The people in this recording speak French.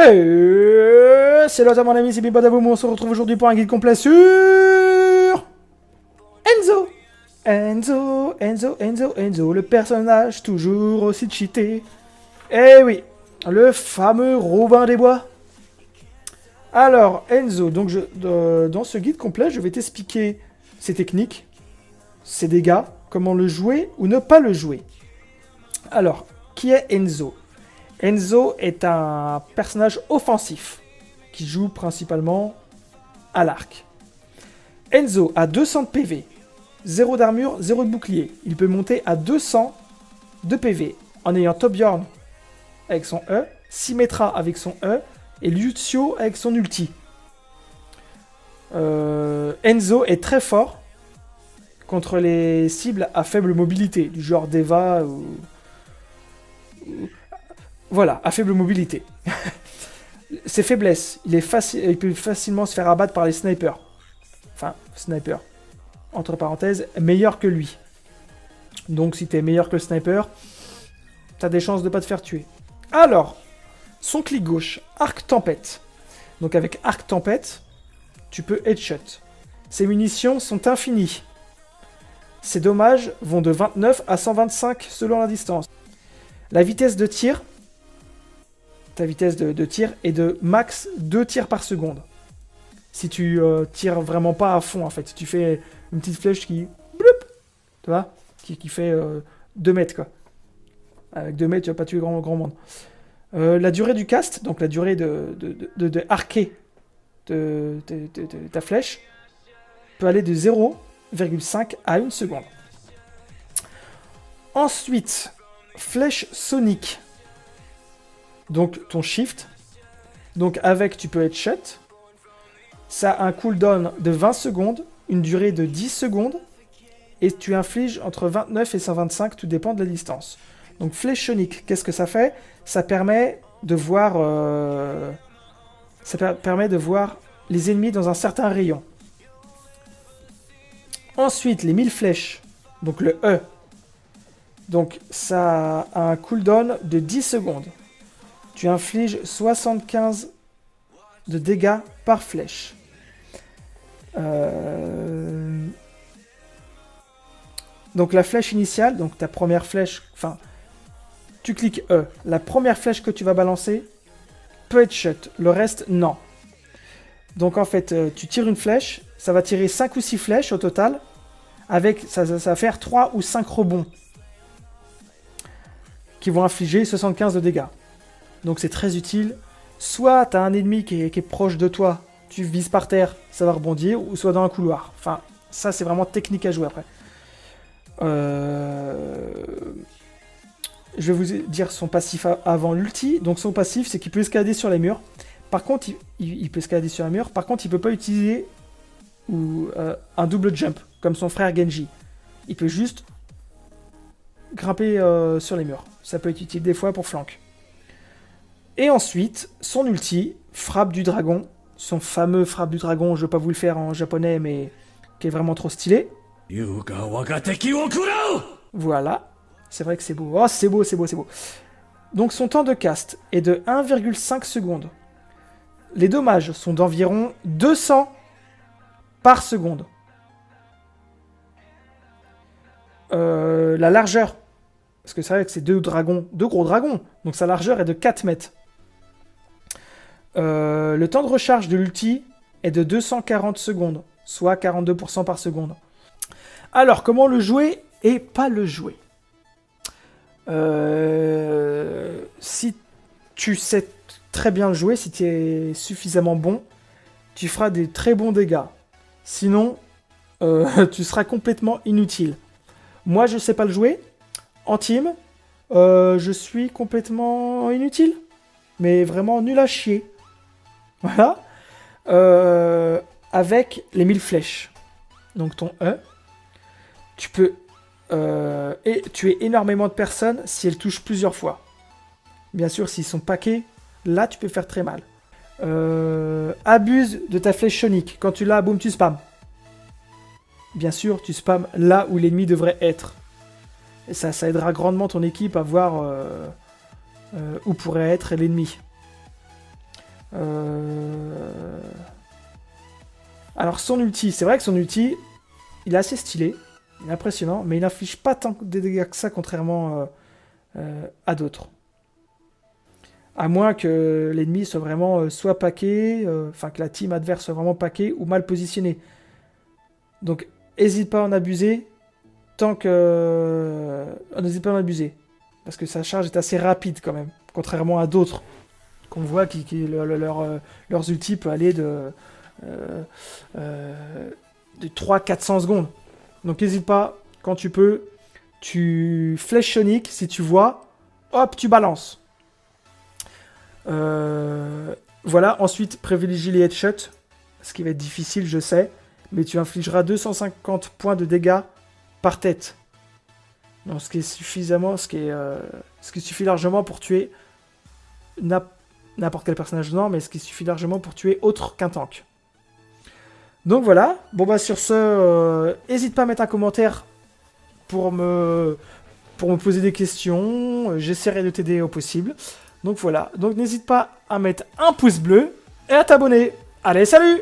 Hey, c'est l'autre mon ami, c'est Bibadaboum, on se retrouve aujourd'hui pour un guide complet sur Enzo. Enzo, le personnage toujours aussi cheaté. Eh oui, le fameux Robin des Bois. Alors, Enzo, donc dans ce guide complet, je vais t'expliquer ses techniques, ses dégâts, comment le jouer ou ne pas le jouer. Alors, qui est Enzo? Enzo est un personnage offensif qui joue principalement à l'arc. Enzo a 200 de PV, 0 d'armure, 0 de bouclier. Il peut monter à 200 de PV en ayant Torbjörn avec son E, Symmetra avec son E et Lucio avec son ulti. Enzo est très fort contre les cibles à faible mobilité, du genre Deva ou... Voilà, à faible mobilité. Ses faiblesses, il peut facilement se faire abattre par les snipers. Enfin, sniper. Entre parenthèses, meilleur que lui. Donc si t'es meilleur que le sniper, t'as des chances de pas te faire tuer. Alors, son clic gauche, arc tempête. Donc avec arc tempête, tu peux headshot. Ses munitions sont infinies. Ses dommages vont de 29 à 125 selon la distance. La vitesse de tir, ta vitesse de tir est de max 2 tirs par seconde. Si tu tires vraiment pas à fond en fait, tu fais une petite flèche qui... Bloup, tu vois, qui fait 2 mètres quoi. Avec 2 mètres, tu vas pas tuer grand monde. La durée du cast, donc la durée de arquer de ta flèche, peut aller de 0,5 à 1 seconde. Ensuite, flèche sonique. Donc ton shift. Donc avec, tu peux headshot. Ça a un cooldown de 20 secondes, une durée de 10 secondes, et tu infliges entre 29 et 125, tout dépend de la distance. Donc flèche sonique, qu'est-ce que ça fait? Ça permet de voir, permet de voir les ennemis dans un certain rayon. Ensuite, les 1000 flèches, donc le E. Donc ça a un cooldown de 10 secondes. Tu infliges 75 de dégâts par flèche. Donc la flèche initiale, donc ta première flèche, enfin, tu cliques E. La première flèche que tu vas balancer peut être shot, le reste non. Donc en fait, tu tires une flèche, ça va tirer 5 ou 6 flèches au total, avec ça va faire 3 ou 5 rebonds qui vont infliger 75 de dégâts. Donc c'est très utile. Soit tu as un ennemi qui est proche de toi, tu vises par terre, ça va rebondir, ou soit dans un couloir. Enfin, ça c'est vraiment technique à jouer après. Je vais vous dire son passif avant l'ulti. Donc son passif, c'est qu'il peut escalader sur les murs. Par contre, il peut escalader sur les murs. Par contre, il peut pas utiliser un double jump, comme son frère Genji. Il peut juste grimper sur les murs. Ça peut être utile des fois pour flank. Et ensuite, son ulti, frappe du dragon. Son fameux frappe du dragon, je vais pas vous le faire en japonais, mais qui est vraiment trop stylé. Voilà. C'est vrai que c'est beau. Oh, c'est beau. Donc son temps de cast est de 1,5 secondes. Les dommages sont d'environ 200 par seconde. La largeur, parce que c'est vrai que c'est deux gros dragons, donc sa largeur est de 4 mètres. Le temps de recharge de l'ulti est de 240 secondes, soit 42% par seconde. Alors, comment le jouer et pas le jouer? Si tu sais très bien le jouer, si tu es suffisamment bon, tu feras des très bons dégâts. Sinon, tu seras complètement inutile. Moi, je sais pas le jouer. En team, je suis complètement inutile. Mais vraiment nul à chier. Voilà. Avec les 1000 flèches. Donc ton E. Tu peux tuer énormément de personnes si elles touchent plusieurs fois. Bien sûr, s'ils sont paquets, là, tu peux faire très mal. Abuse de ta flèche sonique. Quand tu l'as, boum, tu spams. Bien sûr, tu spams là où l'ennemi devrait être. Et ça aidera grandement ton équipe à voir où pourrait être l'ennemi. Alors son ulti, c'est vrai que son ulti, il est assez stylé, il est impressionnant, mais il n'inflige pas tant de dégâts que ça, contrairement à d'autres. À moins que l'ennemi soit vraiment soit paqué, enfin que la team adverse soit vraiment paquée ou mal positionnée. Donc, n'hésite pas à en abuser tant que... N'hésite pas à en abuser. Parce que sa charge est assez rapide quand même. Contrairement à d'autres qu'on voit leurs ultis peuvent aller euh, de 300-400 secondes. Donc n'hésite pas, quand tu peux, tu flèches Sonic, si tu vois, hop, tu balances. Voilà, ensuite privilégie les headshots, ce qui va être difficile, je sais, mais tu infligeras 250 points de dégâts par tête. Donc, ce qui suffit largement pour tuer n'importe quel personnage dedans, mais ce qui suffit largement pour tuer autre qu'un tank. Donc voilà, bon bah sur ce, n'hésite pas à mettre un commentaire pour me poser des questions, j'essaierai de t'aider au possible. Donc voilà, donc n'hésite pas à mettre un pouce bleu et à t'abonner. Allez, salut!